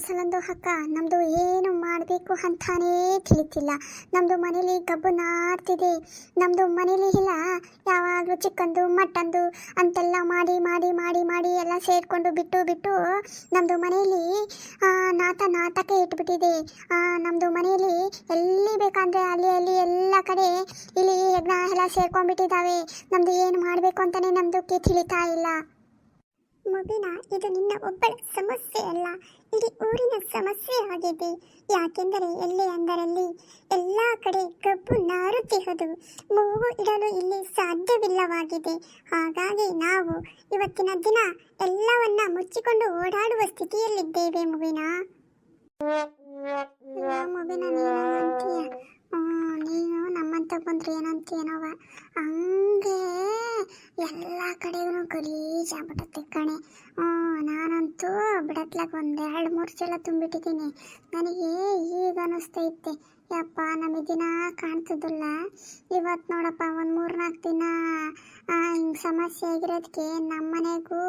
ಸಲಂದು ಅಕ್ಕ ನಮ್ಮದು ಏನು ಮಾಡಬೇಕು ಅಂತಾನೇ ತಿಳಿತಿಲ್ಲ. ನಮ್ಮದು ಮನೇಲಿ ಗಬ್ಬು ನಾರ್ತಿದೆ. ನಮ್ಮದು ಮನೇಲಿ ಇಲ್ಲ ಯಾವಾಗಲೂ ಚಿಕ್ಕಂದು ಮಟ್ಟಂದು ಅಂತೆಲ್ಲ ಮಾಡಿ ಮಾಡಿ ಮಾಡಿ ಮಾಡಿ ಎಲ್ಲ ಸೇರಿಕೊಂಡು ಬಿಟ್ಟು ಬಿಟ್ಟು ನಮ್ಮದು ಮನೆಯಲ್ಲಿ ನಾಟಕ್ಕೆ ಇಟ್ಬಿಟ್ಟಿದೆ. ನಮ್ಮದು ಮನೆಯಲ್ಲಿ ಎಲ್ಲಿ ಬೇಕಂದರೆ ಅಲ್ಲಿ ಅಲ್ಲಿ ಎಲ್ಲ ಕಡೆ ಇಲ್ಲಿ ಯಜ್ಞ ಎಲ್ಲ ಸೇರ್ಕೊಂಡ್ಬಿಟ್ಟಿದ್ದಾವೆ. ನಮ್ಮದು ಏನು ಮಾಡಬೇಕು ಅಂತಲೇ ನಮ್ಮದಕ್ಕೆ ತಿಳಿತಾ ಇಲ್ಲ. ಮುಬಿನ, ಇದು ನಿನ್ನ ಒಬ್ಬಳ ಸಮಸ್ಯೆ ಅಲ್ಲ, ಇಡೀ ಊರಿನ ಸಮಸ್ಯೆ ಆಗಿದೆ. ಯಾಕೆಂದರೆ ಎಲ್ಲಿ ಅಂದರಲ್ಲಿ ಎಲ್ಲ ಕಡೆ ಗಬ್ಬು ನಾರುತ್ತಿರುವುದು, ಮೂಗು ಇಡಲು ಇಲ್ಲಿ ಸಾಧ್ಯವಿಲ್ಲವಾಗಿದೆ. ಹಾಗಾಗಿ ನಾವು ಇವತ್ತಿನ ದಿನ ಎಲ್ಲವನ್ನ ಮುಚ್ಚಿಕೊಂಡು ಓಡಾಡುವ ಸ್ಥಿತಿಯಲ್ಲಿದ್ದೇವೆ. ಮುಬಿನ ನೀನು ನಮ್ಮಂತ ಬಂದ್ರೆ ಏನಂತೀನವ ಹಂಗೆ ಎಲ್ಲ ಕಡೆಗೂ ಗಲೀಜಾಗ್ಬಿಟ್ಟತ್ತೆ ಕಣೆ. ನಾನಂತೂ ಬಿಡತ್ಲಾಗ ಒಂದು 2-3 ಸಲ ತುಂಬಿಟ್ಟಿದ್ದೀನಿ. ನನಗೆ ಈಗ ಅನ್ನಿಸ್ತೈತೆ ಯಪ್ಪ ನಮಗೆ ದಿನ ಕಾಣ್ತದಲ್ಲ. ಇವತ್ತು ನೋಡಪ್ಪ ಒಂದು 3-4 ದಿನ ಹಿಂಗೆ ಸಮಸ್ಯೆ ಆಗಿರೋದಕ್ಕೆ ನಮ್ಮನೆಗೂ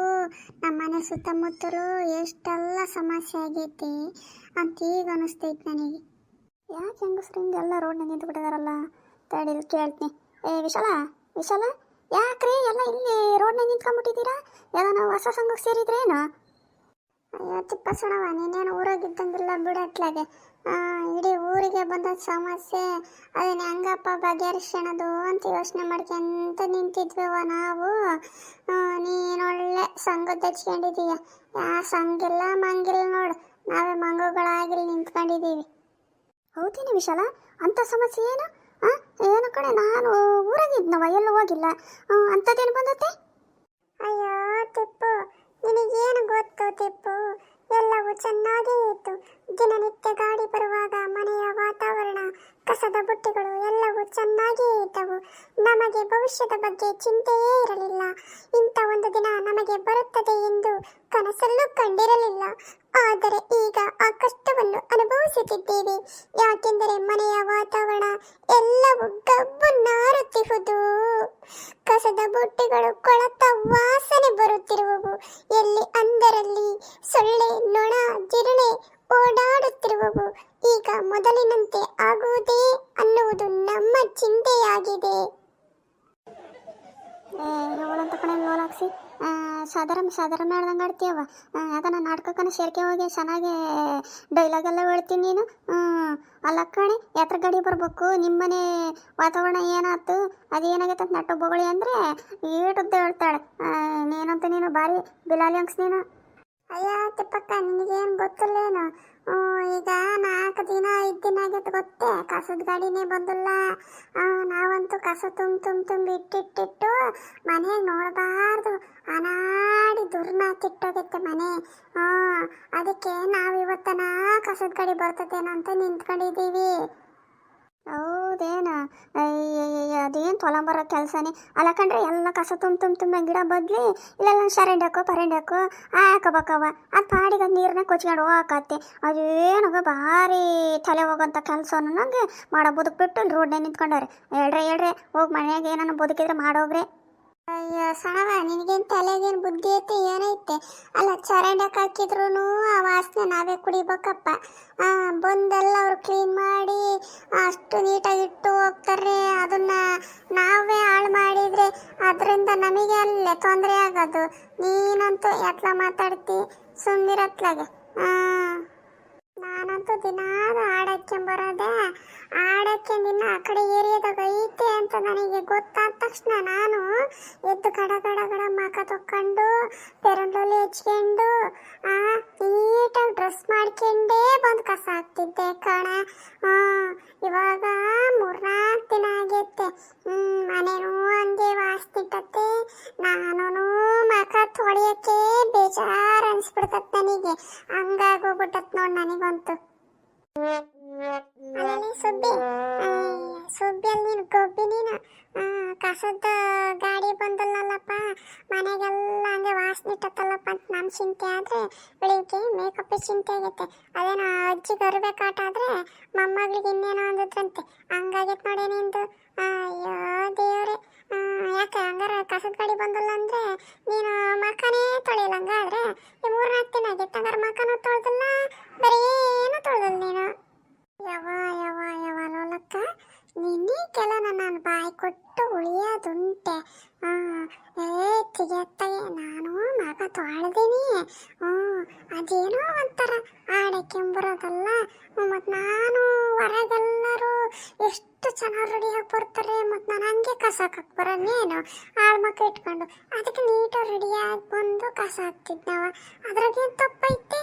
ನಮ್ಮನೆ ಸುತ್ತಮುತ್ತಲೂ ಎಷ್ಟೆಲ್ಲ ಸಮಸ್ಯೆ ಆಗೈತಿ ಅಂತ ಈಗ ಅನ್ನಿಸ್ತೈತೆ ನನಗೆ. ಯಾಕೆ ಹೆಂಗಸ್ರು ಹಿಂಗೆಲ್ಲ ರೋಡ್ನಾಗ ನಿಂತು ಬಿಟ್ಟಿದಾರಲ್ಲ? ತಡೀಲಿ ಕೇಳ್ತೀನಿ. ವಿಶಾಲ ವಿಶಾಲ, ಯಾಕ್ರಿ ಎಲ್ಲ ಇಲ್ಲಿ ರೋಡ್ನಾಗ ನಿಂತ್ಕೊಂಡ್ಬಿಟ್ಟಿದ್ದೀರಾ? ಎಲ್ಲ ನಾವು ಹೊಸ ಸಂಘಕ್ಕೆ ಸೇರಿದ್ರೇನು? ಅಯ್ಯೋ ತಿಪ್ಪಸಣವ, ನೀನೇನು ಊರಾಗಿದ್ದಂಗಿಲ್ಲ ಬಿಡತ್ಲಾಗೆ. ಇಡೀ ಊರಿಗೆ ಬಂದ ಸಮಸ್ಯೆ ಅದನ್ನ ಹೆಂಗಪ್ಪ ಬಗೆಹರಿಸೋಣದು ಅಂತ ಯೋಚನೆ ಮಾಡ್ಕೊಂತ ನಿಂತಿದ್ವಿವ ನಾವು. ನೀನೊಳ್ಳೆ ಸಂಘದ ಹಚ್ಕೊಂಡಿದ್ದೀಯ. ಸಂಗಿಲ್ಲ ಮಂಗಿಲ್ಲ ನೋಡು, ನಾವೇ ಮಂಗುಗಳಾಗಿಲ್ಲಿ ನಿಂತ್ಕೊಂಡಿದ್ದೀವಿ. ಹೌದೇನು ವಿಶಾಲ, ಅಂಥ ಸಮಸ್ಯೆ ಏನು? ಏನು ಕಡೆ, ನಾನು ಊರಾಗಿದ್ನವ, ಎಲ್ಲೂ ಹೋಗಿಲ್ಲ. ಅಂಥದ್ದೇನು ಬಂದತ್ತೆ? ಅಯ್ಯೋ ತಿಪ್ಪು, ನಿನಗೇನು ಗೊತ್ತು ತಿಪ್ಪು? ಎಲ್ಲವೂ ಚೆನ್ನಾಗೇ ಇತ್ತು. ದಿನನಿತ್ಯ ಗಾಡಿ ಬರುವಾಗ ಮನೆಯ ವಾತಾವರಣ, ಕಸದ ಬುಟ್ಟಿಗಳು ಎಲ್ಲವೂ ಚೆನ್ನಾಗೇ ಇದ್ದವು. ನಮಗೆ ಭವಿಷ್ಯದ ಬಗ್ಗೆ ಚಿಂತೆಯೇ ಇರಲಿಲ್ಲ. ಇಂಥ ಒಂದು ದಿನ ನಮಗೆ ಬರುತ್ತದೆ ಎಂದು ಕನಸಲ್ಲೂ ಕಂಡಿರಲಿಲ್ಲ. ಆದರೆ ಈಗ ಆ ಕಷ್ಟವನ್ನು ಅನುಭವಿಸುತ್ತಿದ್ದೇವೆ. ಯಾಕೆಂದರೆ ಮನೆಯ ವಾತಾವರಣ ಎಲ್ಲವೂ ಗಬ್ಬು ನಾರುತ್ತಿರುವುದು. ಕಸದ ಬುಟ್ಟಿಗಳು ಕೊಳತ ವಾಸನೆ ಬರುತ್ತಿರುವವು. ಎಲ್ಲಿ ಅಂದರಲ್ಲಿ ಸೊಳ್ಳೆ, ನೊಣ, ಜಿರಳೆ ಓಡಾಡುತ್ತಿರುವವು. ಈಗ ಮೊದಲಿನಂತೆ ಆಗುವುದೇ ಅನ್ನುವುದು ನಮ್ಮ ಚಿಂತೆಯಾಗಿದೆ. ಇವಳಂತ ಕಣೆ ಲೋಲಾಕ್ಸಿ ಸಾಧಾರಣ ಹೇಳ್ದಂಗೆ ಆಡ್ತೀಯವ. ಯಾಕಂದ್ರೆ ನಾಟಕಕ್ಕನ ಸೇರ್ಕೆ ಹೋಗಿ ಚೆನ್ನಾಗಿ ಡೈಲಾಗೆಲ್ಲ ಹೇಳ್ತೀನಿ ನೀನು. ಅಲ್ಲ ಕಣೆ, ಯಾತ್ರ ಗಾಡಿ ಬರ್ಬೇಕು, ನಿಮ್ಮನೆ ವಾತಾವರಣ ಏನಾಯ್ತು, ಅದೇನಾಗೈತೆ ಅಂತ ನಟ್ಟು ಬೊಗಳಿ ಅಂದರೆ ಈಟುದ್ದೆ ಹೇಳ್ತಾಳೆ. ನೀನು ಭಾರಿ ಬಿಲಾಲಿ ಅಂಕ್ಸ್ ನೀನು. ಅಯ್ಯ ತಿಪ್ಪಕ್ಕ, ನಿನಗೇನು ಗೊತ್ತಿಲ್ಲೇನು? ಈಗ 4 ದಿನ 5 ದಿನ ಆಗೈತೆ ಗೊತ್ತೇ, ಕಸದ ಗಾಡಿನೇ ಬಂದಿಲ್ಲ. ನಾವಂತೂ ಕಸ ತುಂಬಿ ಇಟ್ಟಿಟ್ಟು ಮನೆಗೆ ನೋಡಬಾರ್ದು, ಅನಾಡಿ ದುರ್ನಾತಿಟ್ಟೋಗೈತೆ ಮನೆ. ಅದಕ್ಕೆ ನಾವಿವತ್ತನ ಕಸದ ಗಾಡಿ ಬರ್ತದೇನೋ ಅಂತ ನಿಂತ್ಕೊಂಡಿದ್ದೀವಿ. ಹೌದೇನು? ಅದೇನು ತೊಗೊಂಬರೋ ಕೆಲಸನೇ ಅಲ್ಲ ಕಣ್ರಿ. ಎಲ್ಲ ಕಸ ತುಂಬ ಗಿಡ ಬದ್ಲಿ ಇಲ್ಲೆಲ್ಲ ಶರಂಡಕ್ಕೋ ಪರಂಡಕ್ಕೋ ಹಾಕಬೇಕವ. ಅದು ಪಾಡಿಗೆ ನೀರನ್ನ ಕೊಚ್ಕೊಂಡು ಹೋಗತ್ತೆ. ಅದೇನಾಗ ಭಾರಿ ತಲೆ ಹೋಗೋಂಥ ಕೆಲಸ ನಂಗೆ ಮಾಡೋ ಬದುಕ್ಬಿಟ್ಟು ಇಲ್ಲಿ ರೋಡ್ನಾಗ ನಿಂತ್ಕೊಂಡವ್ರೆ. ಹೇಳ್ರೆ ಹೋಗಿ ಮನೆಯಾಗ ಏನಾನ ಬದುಕಿದ್ರೆ ಮಾಡೋಗ್ರೆ. ಅಯ್ಯೋ ಸಣವ, ನಿನಗೇನು ತಲೆಗೇನು ಬುದ್ಧಿ ಐತೆ ಏನೈತೆ? ಅಲ್ಲ ಚರಂಡಕ್ಕೆ ಹಾಕಿದ್ರು ಆ ವಾಸನೆ ನಾವೇ ಕುಡಿಬೇಕಪ್ಪ. ಬಂದೆಲ್ಲ ಅವ್ರು ಕ್ಲೀನ್ ಮಾಡಿ ಅಷ್ಟು ನೀಟಾಗಿ ಇಟ್ಟು ಹೋಗ್ತಾರೆ. ಅದನ್ನ ನಾವೇ ಹಾಳು ಮಾಡಿದರೆ ಅದರಿಂದ ನಮಗೆ ಅಲ್ಲೇ ತೊಂದರೆ ಆಗೋದು. ನೀನಂತೂ ಎತ್ಲ ಮಾತಾಡ್ತಿ ಸುಮ್ಮನಿರತ್ಲಾಗೆ. ನಾನಂತೂ ದಿನ ಆಡಕ್ಕೆಂಬರೋದೆ. ಆಡಕ್ಕೆ ನಿನ್ನ ಆ ಕಡೆ ಏರಿಯಾದಾಗ ಐತೆ ಅಂತ ನನಗೆ ಗೊತ್ತಾದ ತಕ್ಷಣ ನಾನು ಎದ್ದು ಗಡ ಮಖ ತೊಕ್ಕೊಂಡು ಪೆರಂಡೋಲಿ ಹಚ್ಕೊಂಡು ನೀಟಾಗಿ ಡ್ರೆಸ್ ಮಾಡ್ಕೊಂಡೇ ಬಂದು ಕಸ ಹಾಕ್ತಿದ್ದೆ ಕಣ. ಇವಾಗ 3-4 ದಿನ ಆಗೈತೆ. ಮನೇನೂ ಹಂಗೆ ವಾಸ್ತಿಟ್ಟತ್ತೆ. ನಾನು ಮಖ ತೊಳೆಯೋಕ್ಕೆ ಬೇಜಾರು ಅನ್ಸ್ಬಿಡ್ತತ್ ನನಗೆ. ಹಂಗಾಗೋಗ್ಬಿಟ್ಟತ್ ನೋಡಿ ನನಗಂತೂ. ಅಲ್ಲಲ್ಲಿ ಸುಬ್ಬಿಯಲ್ಲಿ ನೀನು ಗೊಬ್ಬಿ ನೀನು. ಕಸದ ಗಾಡಿ ಬಂದಲ್ಲಪ್ಪ, ಮನೆಗೆಲ್ಲ ಹಂಗೆ ವಾಸನೆ ಇಟ್ಟತ್ತಲ್ಲಪ್ಪ ಅಂತ ನಮ್ಮ ಚಿಂತೆ ಆದರೆ ಬೆಳಿಗ್ಗೆ ಮೇಕಪ್ ಚಿಂತೆ ಆಗೈತೆ. ಅದೇನೋ ಅಜ್ಜಿಗೆ ಅರ್ಬೇಕಾಟ ಆದರೆ ಮೊಮ್ಮಗಳಿಗೆ ಇನ್ನೇನೋ ಅಂದಿದ್ರಂತೆ. ಹಂಗಾಗೈತೆ ನೋಡಿ ನಿಂದು. ಅಯ್ಯೋ ದೇವ್ರೆ, ಯಾಕೆ ಹಂಗಾರ ಕಸದ ಗಾಡಿ ಬಂದಲ್ಲ ಅಂದರೆ ನೀನು ಮಕ್ಕನೇ ತೊಳೆಯಲ್ಲ? ಹಂಗಾದ್ರೆ ಈ 3-4 ದಿನ ಆಗೈತೆ. ಹಂಗಾರೆ ಮಕ್ಕನೂ ತೊಳೆದಿಲ್ಲ, ತೊಳೆಯೋದುಂಟೆ. ತೆಗೆಯತ್ತಾಗೆ ನಾನು ಮಗ ತೊಳೆದೀನಿ. ಅದೇನೋ ಒಂಥರ ಆಡಕ್ಕೆಂಬರೋದಲ್ಲ. ಮತ್ತು ನಾನು ಹೊರಗೆಲ್ಲರೂ ಎಷ್ಟು ಚೆನ್ನಾಗಿ ರೆಡಿಯಾಗಿ ಬರ್ತಾರೆ, ಮತ್ತು ನಾನು ಹಂಗೆ ಕಸ ಹಾಕಕ್ಕೆ ಬರೋನೇನು ಆಳ್ಮಕ್ಕ ಇಟ್ಕೊಂಡು. ಅದಕ್ಕೆ ನೀಟಾಗಿ ರೆಡಿಯಾಗಿ ಬಂದು ಕಸ ಹಾಕ್ತಿದ್ನವ. ಅದ್ರಾಗೇನು ತಪ್ಪೈತೆ?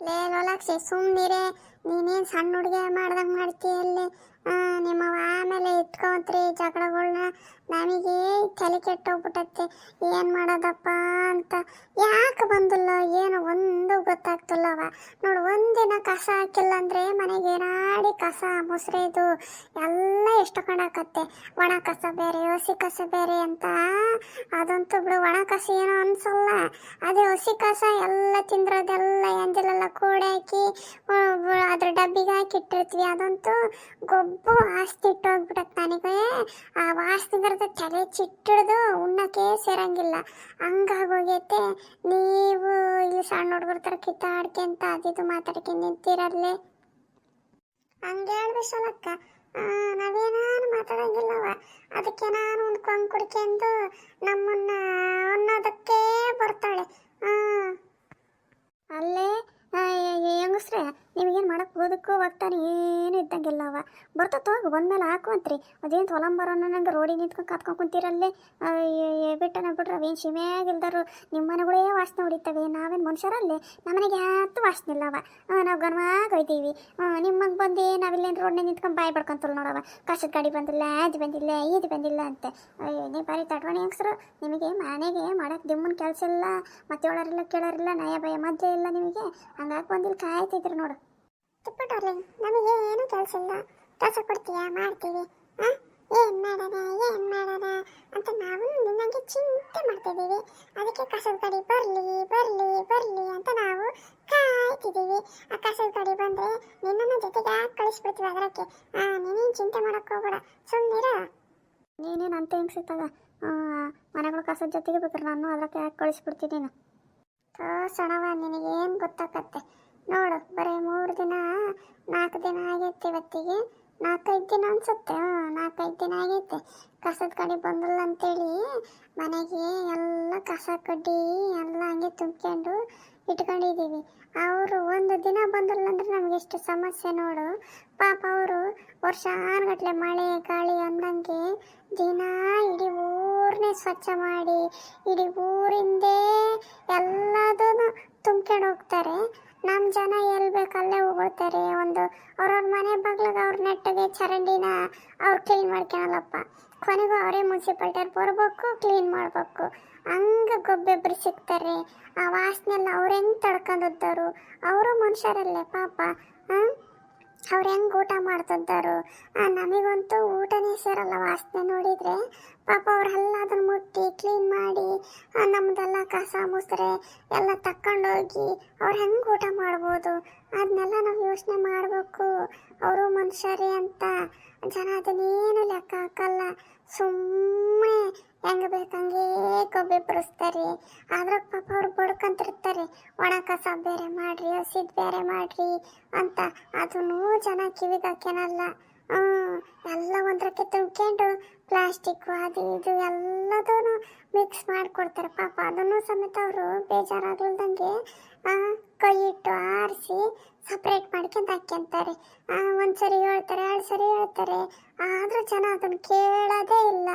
ಲೇ ಲೋಲಾಕ್ಷಿ, ಸುಮ್ಮನಿರೇ. ನೀನೇನು ಸಣ್ಣ ಹುಡುಗಿ ಮಾಡ್ದಂಗೆ ಮಾಡ್ತೀಯಲ್ಲಿ. ನಿಮ್ಮವ ಆಮೇಲೆ ಇಟ್ಕೊಂತ್ರಿ ಜಗಳಗಳನ್ನ. ನಮಗೆ ತಲೆ ಕೆಟ್ಟೋಗ್ಬಿಟ್ಟತ್ತೆ. ಏನು ಮಾಡೋದಪ್ಪ ಅಂತ. ಯಾಕೆ ಬಂದಿಲ್ಲ ಏನು ಒಂದು ಗೊತ್ತಾಗ್ತಿಲ್ಲವ. ನೋಡು, ಒಂದಿನ ಕಸ ಹಾಕಿಲ್ಲ ಅಂದರೆ ಮನೆಗೆ ಏನಾಡಿ ಕಸ ಮುಸ್ರೆದು ಎಲ್ಲ ಎಷ್ಟೊಂಡಾಕತ್ತೆ. ಒಣ ಕಸ ಬೇರೆ ಹಸಿ ಕಸ ಬೇರೆ ಅಂತ. ಅದಂತೂ ಬಿಡು, ಒಣ ಕಸ ಏನೋ ಅನ್ಸಲ್ಲ. ಅದೇ ಹಸಿ ಕಸ ಎಲ್ಲ ತಿಂದ್ರದೆಲ್ಲ ಎಂಜಲೆಲ್ಲ ಕೂಡಿ ಹಾಕಿ ಅದ್ರ ಡಬ್ಬಿಗೆ ಹಾಕಿ ಇಟ್ಟಿರ್ತೀವಿ. ಅದಂತೂ ಗೊಬ್ಬು ವಾಸ್ತಿ ಇಟ್ಟೋಗ್ಬಿಡತ್ತೆ. ನನಗೆ ಆ ವಾಸ್ತಿಗರದ ತಲೆ ಚಿಟ್ಟಿಡ್ದು ಉಣ್ಣಕ್ಕೆ ಸೇರಂಗಿಲ್ಲ. ಹಂಗಾಗೋಗೈತೆ. ನೀವು ಇಲ್ಲಿ ಸಣ್ಣ ಹುಡುಗರ ಥರ ಕಿತ್ತಾಡ್ಕೆಂತ ಅದಿದು ಮಾತಾಡ್ಕೊಂಡು ನಿಂತಿರಲ್ಲೇ. ಹಂಗೆ ಹೇಳ್ಬಿಸಲಕ್ಕ, ನಾವೇನಾನು ಮಾತಾಡಂಗಿಲ್ಲವ. ಅದಕ್ಕೆ ನಾನು ಒಂದು ಕೊಂಗ್ ಕುಡ್ಕೊಂಡು ನಮ್ಮನ್ನ ಅನ್ನೋದಕ್ಕೆ ಬರ್ತಾಳೆ. ಅಲ್ಲೇ ಹೆಂಗಸ್ರೆ, ನಿಮಗೇನು ಮಾಡಕ್ಕೆ ಹೋಗೋದಕ್ಕೂ ಹೋಗ್ತಾನೆ ಏನು ಇದ್ದಂಗಿಲ್ಲವ. ಬರ್ತತ್ತು ಹೋಗು, ಬಂದ್ಮೇಲೆ ಹಾಕುವಂತ್ರಿ. ಅದೇನು ತೊಲಂಬರೋನ ನಂಗೆ ರೋಡಿಗೆ ನಿಂತ್ಕೊಂಡು ಕತ್ಕೊಂಡು ಕುಂತೀರಲ್ಲೇ. ಬಿಟ್ಟನ ಬಿಟ್ರೆ ಅವೇನು ಶಿಮ್ಯಾಗಿಲ್ದರು. ನಿಮ್ಮ ಮನೆಗಳೇ ವಾಸನೆ ಹೊಡಿತವೆ. ನಾವೇನು ಮನುಷ್ಯರಲ್ಲೇ? ನಮ್ಮನೆಗೆ ಯಾತು ವಾಸನೆ ಇಲ್ಲವ. ನಾವು ಗನ್ವಾಗಿ ಹೋಯ್ತೀವಿ. ನಿಮಗೆ ಬಂದು ನಾವಿಲ್ಲೇನು ರೋಡ್ನಾಗ ನಿಂತ್ಕೊಂಡು ಬಾಯಿ ಬಡ್ಕೊಂತಲ್ಲ ನೋಡವ. ಕಸದ ಗಾಡಿ ಬಂದಿಲ್ಲ, ಅದು ಬಂದಿಲ್ಲ, ಇದು ಬಂದಿಲ್ಲ ಅಂತೆ. ನೀವು ಬಾರಿ ತಟ್ವಾಣಿ ಹೆಂಗಸ್ರು. ನಿಮಗೆ ಮನೆಗೆ ಮಾಡೋಕ್ಕೆ ದಿಮ್ಮನ ಕೆಲಸ ಇಲ್ಲ. ಮತ್ತೆ ಹೇಳೋರಿಲ್ಲ ಕೇಳೋರಿಲ್ಲ, ನಯ ಭಯ ಮಧ್ಯೆ ಇಲ್ಲ ನಿಮಗೆ. ಹಂಗಾಗಿ ಬಂದಿಲ್ಲ ಕಾಯ್ತಿದ್ರು ನೋಡು. ತಿಪ್ಪಟೋರ್ಲಿ, ನಮಗೆ ಏನು ಕೆಲಸ ಇಲ್ಲ. ಕೆಲಸ ಕೊಡ್ತೀಯಾ, ಮಾಡ್ತೀವಿ. ಏನು ಮಾಡೋಣ ಅಂತ ನಾವು ನಿನ್ನಂಗೆ ಚಿಂತೆ ಮಾಡ್ತಿದ್ದೀವಿ. ಅದಕ್ಕೆ ಕಸದ ಗಾಡಿ ಬರಲಿ ಅಂತ ನಾವು ಕಾಯ್ತಿದ್ದೀವಿ. ಆ ಕಸದ ಗಾಡಿ ಬಂದರೆ ನಿನ್ನನ್ನು ಜೊತೆಗೆ ಕಳಿಸ್ಬಿಡ್ತೀವಿ. ಅದಕ್ಕೆ ನೀನೇನು ಚಿಂತೆ ಮಾಡೋಕ್ಕೆ ಹೋಗ್ಬೇಡ, ಸುಮ್ಮನಿರ. ನೀನೇನು ಅಂತ ಹೆಂಗೆ ಸಿಗ್ತದ ಮನೆಗಳು ಕಸದ ಜೊತೆಗೆ ಬೇಕಾದ್ರೆ ನಾನು ಅದಕ್ಕೆ ಯಾಕೆ ಕಳಿಸ್ಬಿಡ್ತೀನಿ. ಸಣವ, ನಿನಗೇನು ಗೊತ್ತಾಗತ್ತೆ ನೋಡು. ಬರೀ 3 ದಿನ 4 ದಿನ ಆಗೈತೆ. ಇವತ್ತಿಗೆ 4-5 ದಿನ ಅನ್ಸುತ್ತೆ. 4-5 ದಿನ ಆಗೈತೆ. ಕಸದ ಗಾಡಿ ಬಂದಿಲ್ಲ ಅಂತೇಳಿ ಮನೆಗೆ ಎಲ್ಲ ಕಸ ಕಡ್ಡಿ ಎಲ್ಲ ಹಂಗೆ ತುಂಬ್ಕೊಂಡು ಇಟ್ಕೊಂಡಿದ್ದೀವಿ. ಅವರು ಒಂದು ದಿನ ಬಂದಿಲ್ಲ ಅಂದ್ರೆ ನಮ್ಗೆ ಎಷ್ಟು ಸಮಸ್ಯೆ ನೋಡು. ಪಾಪ ಅವರು ವರ್ಷಾನುಗಟ್ಲೆ ಮಳೆ ಗಾಳಿ ಅಂದಂಗೆ ದಿನ ಇಡೀ ಊರನ್ನೇ ಸ್ವಚ್ಛ ಮಾಡಿ ಇಡೀ ಊರಿಂದೇ ಎಲ್ಲದೂ ತುಂಬ್ಕೊಂಡು ಹೋಗ್ತಾರೆ. ನಮ್ಮ ಜನ ಎಲ್ಲಿ ಬೇಕಲ್ಲೇ ಹೋಗ್ತಾರೆ. ಒಂದು ಅವ್ರವ್ರ ಮನೆ ಬಾಗ್ಲಾಗ ಅವ್ರ ನೆಟ್ಟಿಗೆ ಚರಂಡಿನ ಅವ್ರು ಕ್ಲೀನ್ ಮಾಡ್ಕೊಳಲ್ಲಪ್ಪ. ಕೊನೆಗೂ ಅವರೇ ಮುನ್ಸಿಪಾಲ್ಟಿಯವ್ರು ಬರಬೇಕು, ಕ್ಲೀನ್ ಮಾಡಬೇಕು. ಹಂಗೆ ಗೊಬ್ಬೆಬ್ಬರು ಸಿಗ್ತಾರೆ. ಆ ವಾಸನೆಲ್ಲ ಅವ್ರು ಹೆಂಗೆ ತಡ್ಕೊಂಡಿದ್ದರು? ಅವರು ಮನುಷ್ಯರಲ್ಲೇ ಪಾಪ. ಅವ್ರು ಹೆಂಗೆ ಊಟ ಮಾಡ್ತಿದ್ದರು? ನಮಗಂತೂ ಊಟನೇ ಸೇರಲ್ಲ ವಾಸನೆ ನೋಡಿದರೆ. ಪಾಪ ಅವರೆಲ್ಲ ಅದನ್ನು ಮುಟ್ಟಿ ಕ್ಲೀನ್ ಮಾಡಿ ನಮ್ಮದೆಲ್ಲ ಕಸ ಮುಸ್ರೆ ಎಲ್ಲ ತಕ್ಕೊಂಡೋಗಿ ಅವ್ರು ಹೆಂಗೆ ಊಟ ಮಾಡ್ಬೋದು? ಅದನ್ನೆಲ್ಲ ನಾವು ಯೋಚನೆ ಮಾಡಬೇಕು. ಅವರು ಮನುಷ್ಯರೇ ಅಂತ ಜನ ಅದನ್ನೇನು ಲೆಕ್ಕ ಹಾಕಲ್ಲ. ಸುಮ್ಮನೆ ಹೆಂಗೆ ಬೇಕಂಗೆ ಕೊಬ್ಬೆ ಬರೆಸ್ತಾರೆ. ಆದ್ರೆ ಪಾಪ ಅವ್ರು ಬಡ್ಕೊಂತಿರ್ತಾರೆ. ಒಣ ಕಸ ಬೇರೆ ಮಾಡ್ರಿ, ಹಸಿದ್ ಬೇರೆ ಮಾಡ್ರಿ ಅಂತ. ಅದನ್ನು ಜನ ಕಿವಿಗೆ ಹಾಕ್ಯನಲ್ಲ. ಎಲ್ಲ ಒಂದ್ರಕ್ಕೆ ತುಂಬ್ಕೊಂಡು ಪ್ಲಾಸ್ಟಿಕ್ ಅದು ಇದು ಎಲ್ಲದೂ ಮಿಕ್ಸ್ ಮಾಡಿಕೊಡ್ತಾರೆ. ಪಾಪ ಅದನ್ನು ಸಮೇತ ಅವರು ಬೇಜಾರಾಗ್ಲದಂಗೆ ಕೈ ಇಟ್ಟು ಆರಿಸಿ ಸಪ್ರೇಟ್ ಮಾಡ್ಕೊಂಡು ಹಾಕ್ಯಂತಾರೆ. 1 ಸರಿ ಹೇಳ್ತಾರೆ, 2 ಸರಿ ಹೇಳ್ತಾರೆ. ಆದರೂ ಜನ ಅದನ್ನು ಕೇಳೋದೇ ಇಲ್ಲ.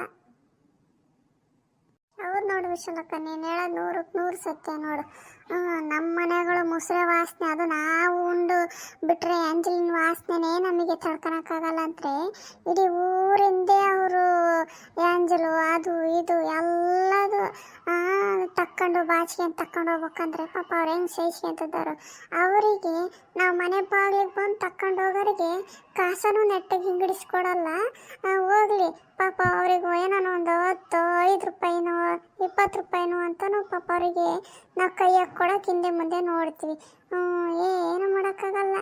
ಹೌದು ನೋಡು ವಿಶಾಲಕ್ಕ, ನೀನು ಹೇಳೋದು 100ಕ್ಕೆ 100 ಸತ್ಯ ನೋಡು. ನಮ್ಮ ಮನೆಗಳು ಮುಸ್ರೆ ವಾಸನೆ ಅದು ನಾವು ಉಂಡು ಬಿಟ್ಟರೆ ಅಂಜಲಿನ ವಾಸನೆನೇ ನಮಗೆ ತಡ್ಕೊಳಕ್ಕಾಗಲ್ಲ ಅಂದರೆ ಇಡೀ ಊರಿಂದೇ ಅವರು ಅಂಜಲು ಅದು ಇದು ಎಲ್ಲದು ತಕ್ಕೊಂಡು ಬಾಚಿಗೆ ತಕ್ಕೊಂಡು ಹೋಗ್ಬೇಕಂದ್ರೆ ಪಾಪ ಅವ್ರು ಹೆಂಗೆ ಸಹಿಸ್ಕೊಂತಿದ್ದಾರೋ. ಅವರಿಗೆ ನಾವು ಮನೆ ಬಾಗಿಲಿಗೆ ಬಂದು ತಕ್ಕೊಂಡು ಹೋಗೋರಿಗೆ ಕಾಸನೂ ನೆಟ್ಟಿಗೆ ಹಿಂಗಡಿಸ್ಕೊಡಲ್ಲ. ಹೋಗ್ಲಿ ಪಾಪ ಅವ್ರಿಗೆ ಏನೋ ಒಂದು 10, 5 ರೂಪಾಯಿನೋ 20 ರೂಪಾಯಿನೋ ಅಂತಲೂ ಪಾಪ ಅವರಿಗೆ ನಾವು ಕೈ ಹಾಕ್ಕೊಡಕ್ಕೆ ಹಿಂದೆ ಮುಂದೆ ನೋಡ್ತೀವಿ. ಏನು ಮಾಡೋಕ್ಕಾಗಲ್ಲ.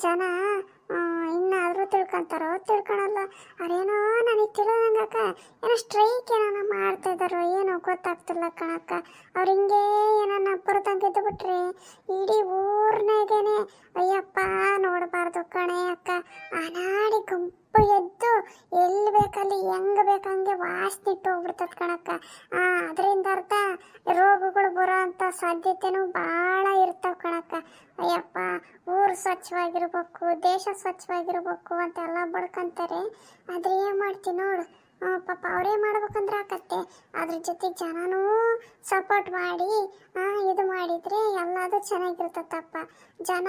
ಜನ ಇನ್ನಾದರೂ ತಿಳ್ಕೊತಾರೋ ತಿಳ್ಕೊಳಲ್ಲ. ಅದೇನೋ ನನಗೆ ತಿಳಿದಂಗಕ್ಕ ಏನೋ ಸ್ಟ್ರೈಕ್ ಏನೋ ಮಾಡ್ತಾ ಇದ್ದಾರೋ ಏನೋ ಗೊತ್ತಾಗ್ತಿಲ್ಲ ಕಣಕ್ಕ. ಅವ್ರು ಹಿಂಗೆ ಏನನ್ನ ಬರ್ತಂಗೆ ಬಿಟ್ರೆ ಇಡೀ ಊರ್ನಾಗೇನೆ ಅಯ್ಯಪ್ಪ ನೋಡಬಾರ್ದು ಕಣೆ ಅಕ್ಕ. ಅನಾಡಿ ಗುಂಪು ಎದ್ದು ಎಲ್ಲಿ ಬೇಕಲ್ಲಿ ಹೆಂಗೆ ಹಂಗೆ ವಾಸನೆ ಇಟ್ಟು ಹೋಗ್ಬಿಡ್ತದ ಕಣಕ್ಕ. ಅದರಿಂದ ಅರ್ಥ ರೋಗಗಳು ಬರೋ ಅಂಥ ಸಾಧ್ಯತೆನೂ ಭಾಳ ಇರ್ತಾವ ಕಣಕ್ಕ. ಅಯ್ಯಪ್ಪ, ಊರು ಸ್ವಚ್ಛವಾಗಿರ್ಬೇಕು, ದೇಶ ಸ್ವಚ್ಛವಾಗಿರ್ಬೇಕು ಅಂತೆಲ್ಲ ಬಡ್ಕಂತಾರೆ. ಆದ್ರೆ ಏನು ಮಾಡ್ತೀನಿ ನೋಡು, ಪಾಪ ಅವರೇ ಮಾಡ್ಬೇಕಂದ್ರೆ ಆಕತ್ತೆ. ಅದ್ರ ಜೊತೆ ಜನನೂ ಸಪೋರ್ಟ್ ಮಾಡಿ ಇದು ಮಾಡಿದರೆ ಎಲ್ಲದು ಚೆನ್ನಾಗಿರ್ತತಪ್ಪ. ಜನ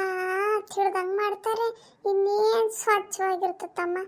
ತಿಳಿದಂಗೆ ಮಾಡ್ತಾರೆ, ಇನ್ನೇನು ಸ್ವಚ್ಛವಾಗಿರ್ತತಮ್ಮ.